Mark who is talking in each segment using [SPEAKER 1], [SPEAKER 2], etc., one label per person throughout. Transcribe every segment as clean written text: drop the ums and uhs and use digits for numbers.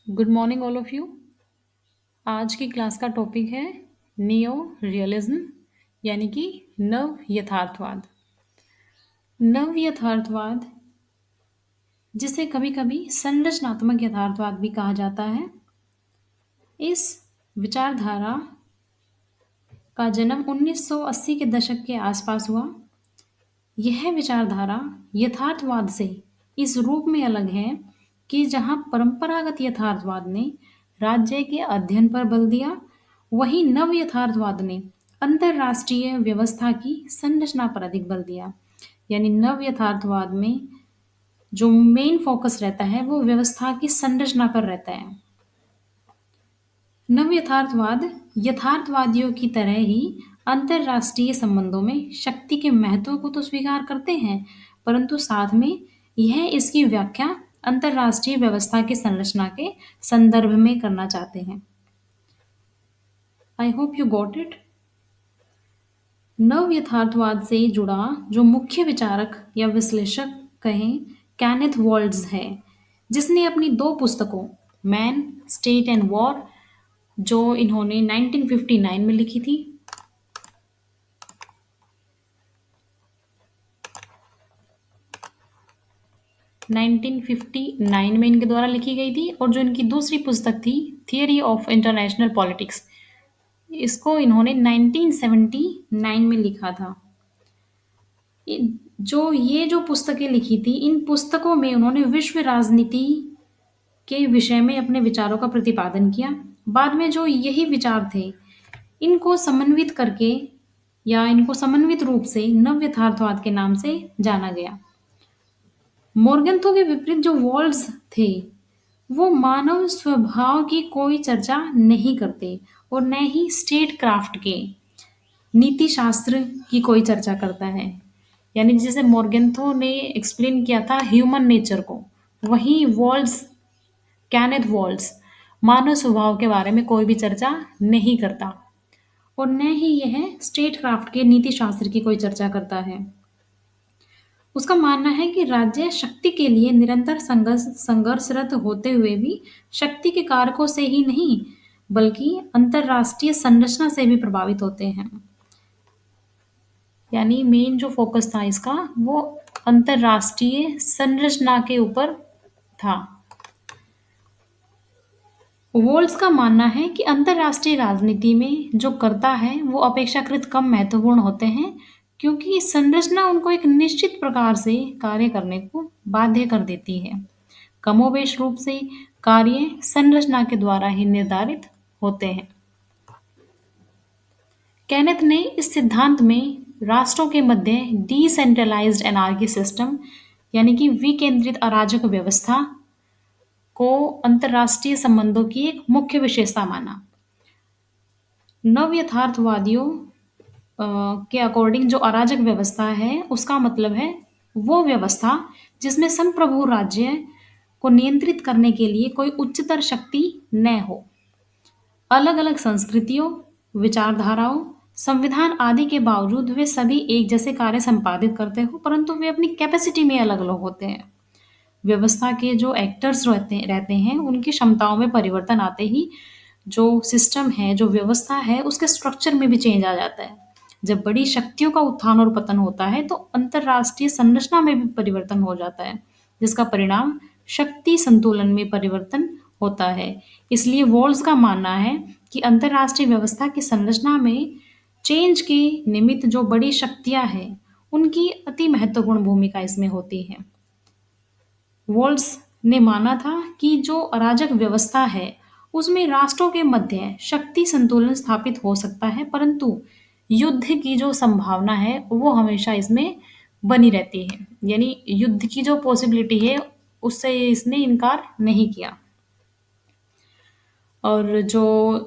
[SPEAKER 1] Good morning all of you. आज की class का टॉपिक है नियो रियलिज्म यानी कि नव यथार्थवाद। नव यथार्थवाद जिसे कभी-कभी संरचनात्मक यथार्थवाद भी कहा जाता है, इस विचारधारा का जन्म 1980 के दशक के आसपास हुआ। यह विचारधारा यथार्थवाद से इस रूप में अलग है कि जहाँ परंपरागत यथार्थवाद ने राज्य के अध्ययन पर बल दिया, वहीं नव यथार्थवाद ने अंतरराष्ट्रीय व्यवस्था की संरचना पर अधिक बल दिया। यानी नव यथार्थवाद में जो मेन फोकस रहता है वो व्यवस्था की संरचना पर रहता है। नव यथार्थवाद यथार्थवादियों की तरह ही अंतरराष्ट्रीय संबंधों में शक्ति के महत्व को तो स्वीकार करते हैं, परंतु साथ में यह इसकी व्याख्या अंतरराष्ट्रीय व्यवस्था की संरचना के संदर्भ में करना चाहते हैं। I hope you got it. नव यथार्थवाद से जुड़ा जो मुख्य विचारक या विश्लेषक कहें, कैनेथ वॉल्ड्स है, जिसने अपनी दो पुस्तकों मैन, स्टेट एंड वॉर, जो इन्होंने 1959 में लिखी थी, 1959 में इनके द्वारा लिखी गई थी, और जो इनकी दूसरी पुस्तक थी थियरी ऑफ इंटरनेशनल पॉलिटिक्स, इसको इन्होंने 1979 में लिखा था। जो पुस्तकें लिखी थी, इन पुस्तकों में उन्होंने विश्व राजनीति के विषय में अपने विचारों का प्रतिपादन किया। बाद में जो यही विचार थे, इनको समन्वित करके या इनको समन्वित रूप से नव यथार्थवाद के नाम से जाना गया। मोर्गेंथो के विपरीत जो वॉल्स थे, वो मानव स्वभाव की कोई चर्चा नहीं करते और न ही स्टेट क्राफ्ट के नीति शास्त्र की कोई चर्चा करता है। यानी जैसे मोर्गेंथो ने एक्सप्लेन किया था ह्यूमन नेचर को, वहीं कैनेथ वॉल्स मानव स्वभाव के बारे में कोई भी चर्चा नहीं करता और न ही यह स्टेट क्राफ्ट के नीति शास्त्र की कोई चर्चा करता है। उसका मानना है कि राज्य शक्ति के लिए निरंतर संघर्षरत होते हुए भी शक्ति के कारकों से ही नहीं, बल्कि अंतरराष्ट्रीय संरचना से भी प्रभावित होते हैं। यानी मेन जो फोकस था इसका, वो अंतरराष्ट्रीय संरचना के ऊपर था। वोल्स का मानना है कि अंतरराष्ट्रीय राजनीति में जो करता है वो अपेक्षाकृत कम महत्वपूर्ण होते हैं, क्योंकि संरचना उनको एक निश्चित प्रकार से कार्य करने को बाध्य कर देती है। कमोबेश रूप से कार्य संरचना के द्वारा ही निर्धारित होते हैं। केनेथ ने इस सिद्धांत में राष्ट्रों के मध्य डिसेंट्रलाइज्ड एनार्की सिस्टम यानी कि विकेंद्रित अराजक व्यवस्था को अंतरराष्ट्रीय संबंधों की एक मुख्य विशेषता माना। नव यथार्थवादियों के अकॉर्डिंग जो अराजक व्यवस्था है, उसका मतलब है वो व्यवस्था जिसमें संप्रभु राज्य को नियंत्रित करने के लिए कोई उच्चतर शक्ति न हो। अलग-अलग संस्कृतियों, विचारधाराओं, संविधान आदि के बावजूद वे सभी एक जैसे कार्य संपादित करते हो, परंतु वे अपनी कैपेसिटी में अलग-अलग होते हैं। व्यवस्था के जो एक्टर्स रहते रहते हैं, उनकी क्षमताओं में परिवर्तन आते ही जो सिस्टम है, जो व्यवस्था है, उसके स्ट्रक्चर में भी चेंज आ जाता है। जब बड़ी शक्तियों का उत्थान और पतन होता है, तो अंतरराष्ट्रीय संरचना में भी परिवर्तन हो जाता है, जिसका परिणाम शक्ति संतुलन में परिवर्तन होता है। इसलिए वॉल्स का मानना है कि अंतरराष्ट्रीय व्यवस्था की संरचना में चेंज के निमित्त जो बड़ी शक्तियां हैं, उनकी अति महत्वपूर्ण भूमिका इसमें होती है। वॉल्स ने माना था कि जो अराजक व्यवस्था है, उसमें राष्ट्रों के मध्य शक्ति संतुलन स्थापित हो सकता है, परंतु युद्ध की जो संभावना है, वो हमेशा इसमें बनी रहती है। यानी युद्ध की जो पॉसिबिलिटी है, उससे इसने इनकार नहीं किया। और जो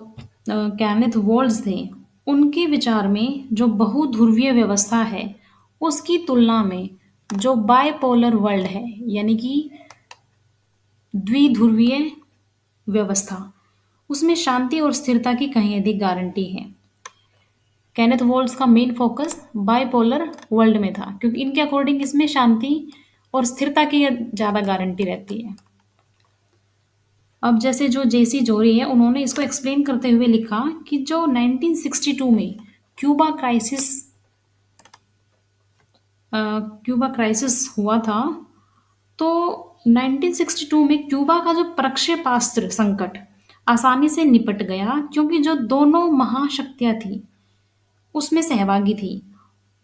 [SPEAKER 1] कैनेथ वॉल्स थे, उनके विचार में जो बहुध्रुवीय व्यवस्था है, उसकी तुलना में जो बायपोलर वर्ल्ड है, यानी कि द्विध्रुवीय व्यवस्था, उसमें शांति और स्थिरता की कहीं अधिक गारंटी है। केनेथ वॉल्स का मेन फोकस बायपोलर वर्ल्ड में था, क्योंकि इनके अकॉर्डिंग इसमें शांति और स्थिरता की ज़्यादा गारंटी रहती है। अब जैसे जो जेसी जोरी है, उन्होंने इसको एक्सप्लेन करते हुए लिखा कि जो 1962 में क्यूबा क्राइसिस क्यूबा क्राइसिस हुआ था, तो 1962 में क्यूबा का जो प्रक्षेपास्त्र संकट आसानी से निपट गया, क्योंकि जो दोनों महाशक्तियां थी उसमें सहभागी थी,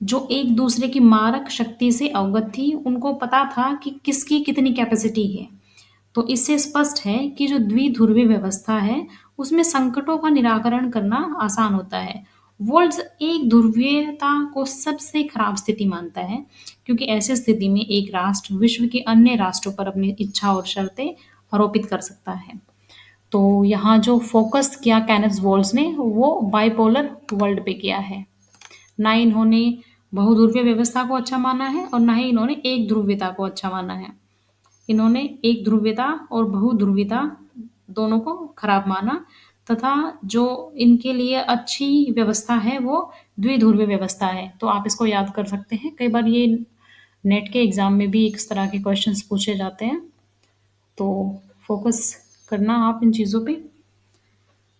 [SPEAKER 1] जो एक दूसरे की मारक शक्ति से अवगत थी, उनको पता था कि किसकी कितनी कैपेसिटी है। तो इससे स्पष्ट है कि जो द्विध्रुवीय व्यवस्था है, उसमें संकटों का निराकरण करना आसान होता है। वोल्ट्ज एक ध्रुवीयता को सबसे खराब स्थिति मानता है, क्योंकि ऐसी स्थिति में एक राष्ट्र विश्व के अन्य राष्ट्रों पर अपनी इच्छा और शर्तें आरोपित कर सकता है। तो यहाँ जो फोकस किया केनेथ वोल्ट्ज ने, वो बाइपोलर वर्ल्ड पे किया है। ना इन्होंने बहुध्रुवीय व्यवस्था को अच्छा माना है और ना ही इन्होंने एक ध्रुवीयता को अच्छा माना है। इन्होंने एक ध्रुवीयता और बहुध्रुवीयता दोनों को खराब माना, तथा जो इनके लिए अच्छी व्यवस्था है वो द्विध्रुवीय व्यवस्था है। तो आप इसको याद कर सकते हैं, कई बार ये नेट के एग्जाम में भी इस तरह के क्वेश्चंस पूछे जाते हैं, तो फोकस करना आप इन चीज़ों पे।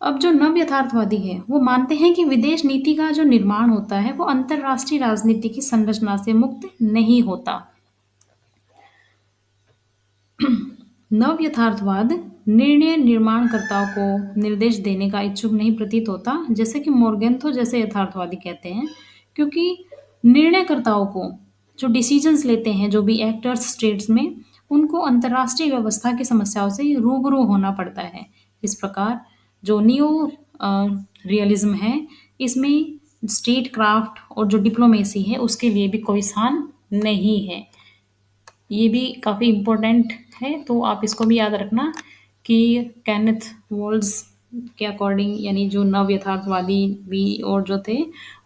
[SPEAKER 1] अब जो नव यथार्थवादी है, वो मानते हैं कि विदेश नीति का जो निर्माण होता है वो अंतरराष्ट्रीय राजनीति की संरचना से मुक्त नहीं होता। नव यथार्थवाद निर्णय निर्माणकर्ताओं को निर्देश देने का इच्छुक नहीं प्रतीत होता, जैसे कि मोर्गेंथो जैसे यथार्थवादी कहते हैं, क्योंकि निर्णयकर्ताओं को, जो डिसीजंस लेते हैं, जो भी एक्टर्स स्टेट्स में, उनको अंतर्राष्ट्रीय व्यवस्था की समस्याओं से रूबरू होना पड़ता है। इस प्रकार जो नियो रियलिज्म है, इसमें स्टेट क्राफ्ट और जो डिप्लोमेसी है उसके लिए भी कोई स्थान नहीं है। ये भी काफ़ी इम्पोर्टेंट है, तो आप इसको भी याद रखना कि केनेथ वोल्स के अकॉर्डिंग, यानी जो नव यथार्थवादी भी और जो थे,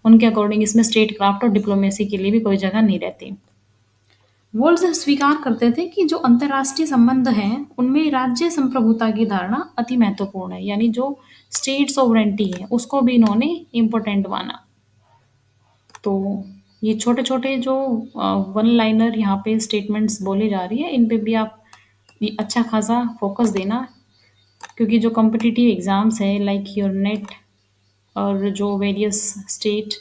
[SPEAKER 1] उनके अकॉर्डिंग इसमें स्टेट क्राफ्ट और डिप्लोमेसी के लिए भी कोई जगह नहीं रहती। वोल्स स्वीकार करते थे कि जो अंतर्राष्ट्रीय संबंध हैं उनमें राज्य संप्रभुता की धारणा अति महत्वपूर्ण है, यानी जो स्टेट सोवरेंटी है उसको भी इन्होंने इम्पोर्टेंट माना। तो ये छोटे-छोटे जो वन लाइनर यहाँ पे स्टेटमेंट्स बोली जा रही है, इन पे भी आप ये अच्छा खासा फोकस देना, क्योंकि जो कॉम्पिटिटिव एग्ज़ाम्स हैं लाइक योर नेट और जो various state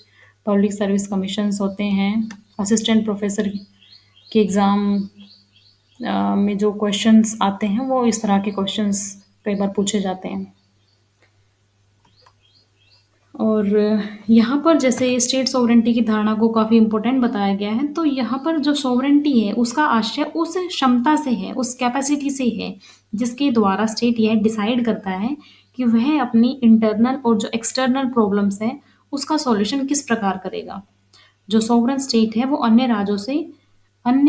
[SPEAKER 1] public service commissions होते हैं, असिस्टेंट प्रोफेसर के एग्ज़ाम में जो क्वेश्चंस आते हैं वो इस तरह के क्वेश्चंस कई बार पूछे जाते हैं। और यहाँ पर जैसे स्टेट सॉवरेंटी की धारणा को काफ़ी इम्पोर्टेंट बताया गया है, तो यहाँ पर जो सॉवरेंटी है उसका आशय उस क्षमता से है, उस कैपेसिटी से है, जिसके द्वारा स्टेट यह डिसाइड करता है कि वह अपनी इंटरनल और जो एक्सटर्नल प्रॉब्लम्स हैं उसका सॉल्यूशन किस प्रकार करेगा। जो सॉवरेन स्टेट है वो अन्य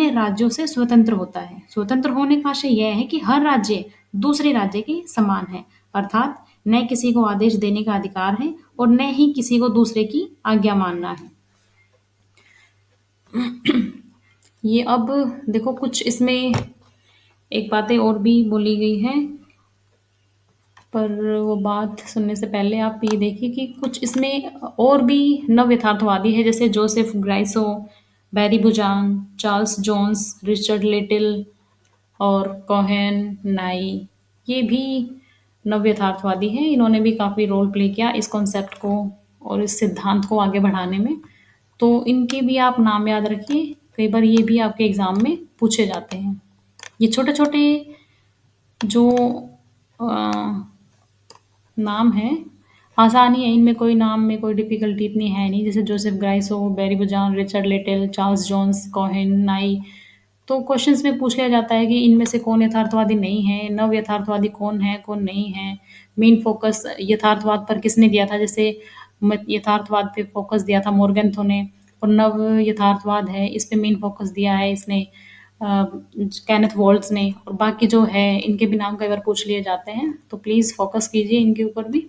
[SPEAKER 1] राज्यों से स्वतंत्र होता है। स्वतंत्र होने का आशय यह है कि हर राज्य दूसरे राज्य के समान है, अर्थात न किसी को आदेश देने का अधिकार है और न ही किसी को दूसरे की आज्ञा मानना है। ये अब देखो, कुछ इसमें एक बातें और भी बोली गई हैं, पर वो बात सुनने से पहले आप ये देखिए कि कुछ इसमें और भी नव यथार्थवादी है, जैसे Joseph Grieco, Barry बुजान, Charles Jones, Richard little और कोहेन नाई। ये भी नव यथार्थवादी हैं, इन्होंने भी काफ़ी रोल प्ले किया इस कॉन्सेप्ट को और इस सिद्धांत को आगे बढ़ाने में। तो इनके भी आप नाम याद रखिए, कई बार ये भी आपके एग्ज़ाम में पूछे जाते हैं। ये छोटे-छोटे जो नाम हैं, आसान ही है, इनमें कोई नाम में कोई डिफ़िकल्टी इतनी है नहीं, जैसे Joseph Grieco, Barry Buzan, Richard Little, Charles Jones, Keohane Nye. तो क्वेश्चंस में पूछ लिया जाता है कि इनमें से कौन यथार्थवादी नहीं है, नव यथार्थवादी कौन है, कौन नहीं है, मेन फोकस यथार्थवाद पर किसने दिया था, जैसे यथार्थवाद पे फोकस दिया था मोर्गेंथो ने, और नव यथार्थवाद है इस पे मेन फोकस दिया है इसने केनेथ वोल्ट्स ने, और बाकी जो है इनके भी नाम कई बार पूछ लिए जाते हैं, तो प्लीज़ फोकस कीजिए इनके ऊपर भी।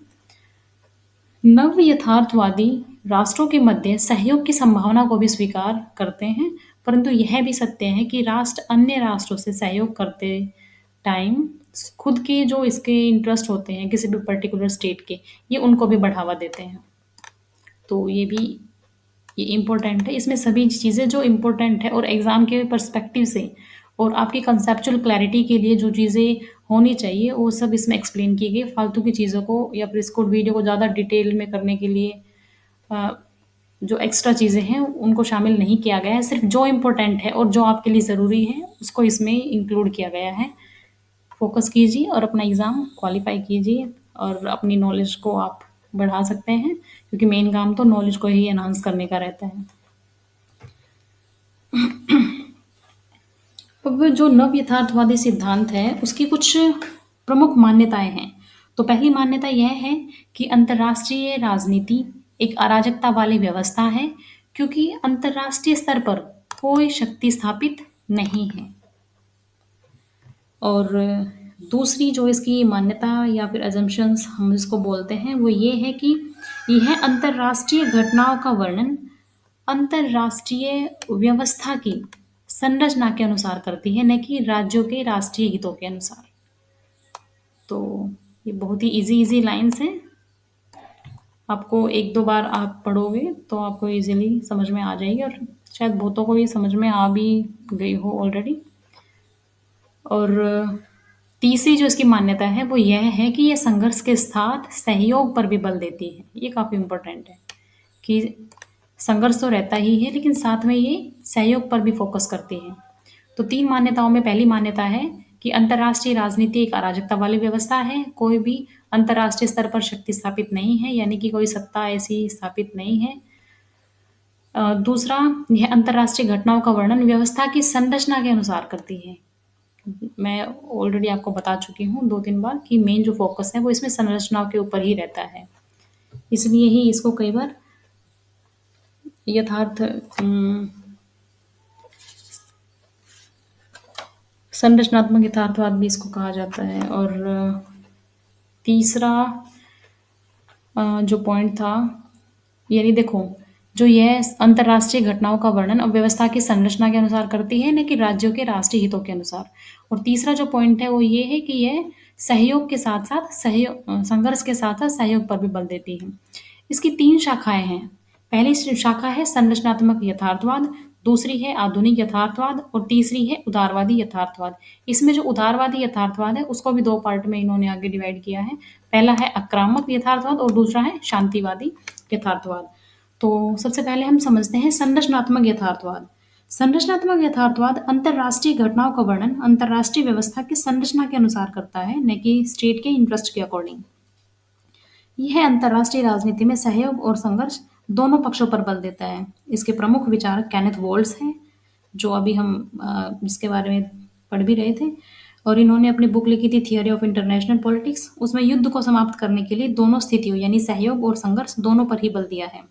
[SPEAKER 1] नव यथार्थवादी राष्ट्रों के मध्य सहयोग की संभावना को भी स्वीकार करते हैं, परंतु यह भी सत्य है कि राष्ट्र अन्य राष्ट्रों से सहयोग करते टाइम खुद के जो इसके इंटरेस्ट होते हैं किसी भी पर्टिकुलर स्टेट के, ये उनको भी बढ़ावा देते हैं। तो ये इम्पोर्टेंट है, इसमें सभी चीज़ें जो इम्पोर्टेंट है और एग्ज़ाम के पर्सपेक्टिव से और आपकी कंसेप्चुअल क्लैरिटी के लिए जो चीज़ें होनी चाहिए वो सब इसमें एक्सप्लेन की गई। फालतू की चीज़ों को या फिर इसको वीडियो को ज़्यादा डिटेल में करने के लिए अ, जो एक्स्ट्रा चीज़ें हैं उनको शामिल नहीं किया गया है। सिर्फ जो इम्पोर्टेंट है और जो आपके लिए ज़रूरी है उसको इसमें इंक्लूड किया गया है। फ़ोकस कीजिए और अपना एग्ज़ाम क्वालिफ़ाई कीजिए और अपनी नॉलेज को आप बढ़ा सकते हैं, क्योंकि मेन काम तो नॉलेज को ही एनहांस करने का रहता है। अब जो नव यथार्थवादी सिद्धांत है उसकी कुछ प्रमुख मान्यताएं हैं। तो पहली मान्यता यह है कि अंतर्राष्ट्रीय राजनीति एक अराजकता वाली व्यवस्था है, क्योंकि अंतर्राष्ट्रीय स्तर पर कोई शक्ति स्थापित नहीं है। और दूसरी जो इसकी मान्यता या फिर अजम्पशंस हम इसको बोलते हैं वो ये है कि यह अंतर्राष्ट्रीय घटनाओं का वर्णन अंतर्राष्ट्रीय व्यवस्था की संरचना के अनुसार करती है, न कि राज्यों के राष्ट्रीय हितों के अनुसार। तो ये बहुत ही इजी लाइंस हैं। आपको एक दो बार आप पढ़ोगे तो आपको इजीली समझ में आ जाएगी, और शायद बहुतों को ये समझ में आ भी गई हो ऑलरेडी। और तीसरी जो इसकी मान्यता है वो यह है कि ये संघर्ष के साथ सहयोग पर भी बल देती है। ये काफ़ी इम्पोर्टेंट है कि संघर्ष तो रहता ही है लेकिन साथ में ये सहयोग पर भी फोकस करती है। तो तीन मान्यताओं में पहली मान्यता है कि अंतर्राष्ट्रीय राजनीति एक अराजकता वाली व्यवस्था है, कोई भी अंतर्राष्ट्रीय स्तर पर शक्ति स्थापित नहीं है, यानी कि कोई सत्ता ऐसी स्थापित नहीं है। दूसरा, यह अंतर्राष्ट्रीय घटनाओं का वर्णन व्यवस्था की संरचना के अनुसार करती है। मैं ऑलरेडी आपको बता चुकी हूँ 2-3 बार कि मेन जो फ़ोकस है वो इसमें संरचनाओं के ऊपर ही रहता है। इसलिए ही इसको कई बार यथार्थ संरचनात्मक यथार्थवाद भी इसको कहा जाता है। और तीसरा जो पॉइंट था, यानी देखो, जो यह अंतर्राष्ट्रीय घटनाओं का वर्णन अब व्यवस्था की संरचना के अनुसार करती है, न कि राज्यों के राष्ट्रीय हितों के अनुसार। और तीसरा जो पॉइंट है वो ये है कि यह सहयोग के साथ साथ संघर्ष के साथ साथ सहयोग पर भी बल देती है। इसकी 3 शाखाएं हैं। पहली शाखा है संरचनात्मक यथार्थवाद, दूसरी है आधुनिक यथार्थवाद और तीसरी है उदारवादी यथार्थवाद। इसमें जो उदारवादी यथार्थवाद है उसको भी 2 पार्ट में इन्होंने आगे डिवाइड किया है। पहला है आक्रामक यथार्थवाद और दूसरा है शांतिवादी यथार्थवाद। तो सबसे पहले हम समझते हैं संरचनात्मक यथार्थवाद। संरचनात्मक यथार्थवाद अंतर्राष्ट्रीय घटनाओं का वर्णन अंतर्राष्ट्रीय व्यवस्था की संरचना के अनुसार करता है, न कि स्टेट के इंटरेस्ट के अकॉर्डिंग। यह अंतर्राष्ट्रीय राजनीति में सहयोग और संघर्ष दोनों पक्षों पर बल देता है। इसके प्रमुख विचारक केनेथ वोल्स हैं, जो अभी हम जिसके बारे में पढ़ भी रहे थे। और इन्होंने अपनी बुक लिखी थी थियोरी ऑफ इंटरनेशनल पॉलिटिक्स। उसमें युद्ध को समाप्त करने के लिए दोनों स्थितियों यानी सहयोग और संघर्ष दोनों पर ही बल दिया है।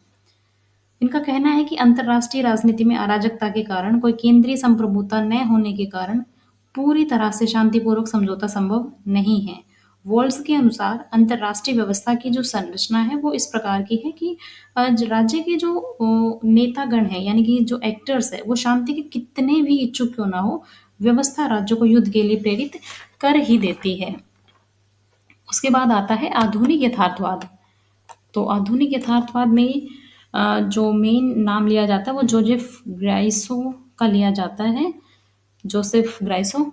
[SPEAKER 1] इनका कहना है कि अंतर्राष्ट्रीय राजनीति में अराजकता के कारण, कोई केंद्रीय संप्रभुता न होने के कारण पूरी तरह से शांतिपूर्वक समझौता संभव नहीं है। वॉल्स के अनुसार अंतर्राष्ट्रीय व्यवस्था की जो संरचना है वो इस प्रकार की है कि राज्य के जो नेतागण है यानी कि जो एक्टर्स है वो शांति के कितने भी इच्छुक क्यों ना हो, व्यवस्था राज्यों को युद्ध के लिए प्रेरित कर ही देती है। उसके बाद आता है आधुनिक यथार्थवाद। तो आधुनिक यथार्थवाद में जो मेन नाम लिया जाता है वो जोसेफ ग्राइसो का लिया जाता है। जोसेफ ग्राइसो,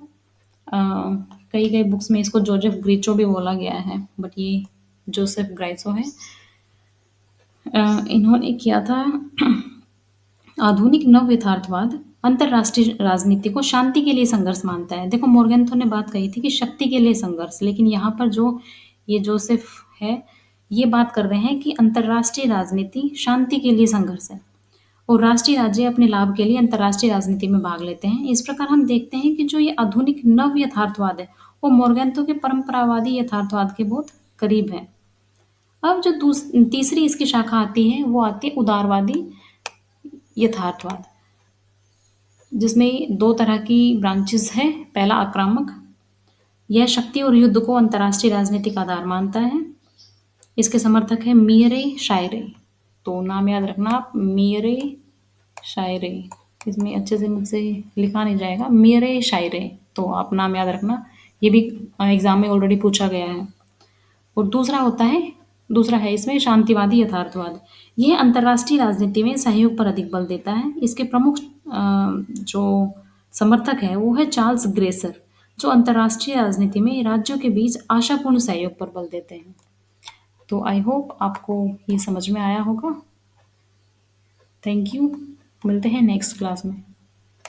[SPEAKER 1] कई कई बुक्स में इसको जोसेफ ग्रीचो भी बोला गया है, बट ये जोसेफ ग्राइसो है। इन्होंने किया था आधुनिक नव यथार्थवाद अंतर्राष्ट्रीय राजनीति को शांति के लिए संघर्ष मानता है। देखो, मोर्गेंथो ने बात कही थी कि शक्ति के लिए संघर्ष, लेकिन यहाँ पर जो ये जोसेफ है ये बात कर रहे हैं कि अंतर्राष्ट्रीय राजनीति शांति के लिए संघर्ष है और राष्ट्रीय राज्य अपने लाभ के लिए अंतर्राष्ट्रीय राजनीति में भाग लेते हैं। इस प्रकार हम देखते हैं कि जो ये आधुनिक नव यथार्थवाद है वो मोर्गेंथो के परंपरावादी यथार्थवाद के बहुत करीब है। अब जो तीसरी इसकी शाखा आती है वो आती है उदारवादी यथार्थवाद, जिसमें 2 तरह की ब्रांचेस है। पहला आक्रामक, यह शक्ति और युद्ध को अंतर्राष्ट्रीय राजनीति का आधार मानता है। इसके समर्थक है मीरे शायरे। तो नाम याद रखना आप, मीरे शायरे। इसमें अच्छे से मुझसे लिखा नहीं जाएगा, मीरे शायरे, तो आप नाम याद रखना। ये भी एग्जाम में ऑलरेडी पूछा गया है। और दूसरा है इसमें शांतिवादी यथार्थवाद। यह अंतर्राष्ट्रीय राजनीति में सहयोग पर अधिक बल देता है। इसके प्रमुख जो समर्थक है वो है चार्ल्स ग्रेसर, जो अंतर्राष्ट्रीय राजनीति में राज्यों के बीच आशापूर्ण सहयोग पर बल देते हैं। तो आई होप आपको ये समझ में आया होगा। Thank you. मिलते हैं नेक्स्ट क्लास में।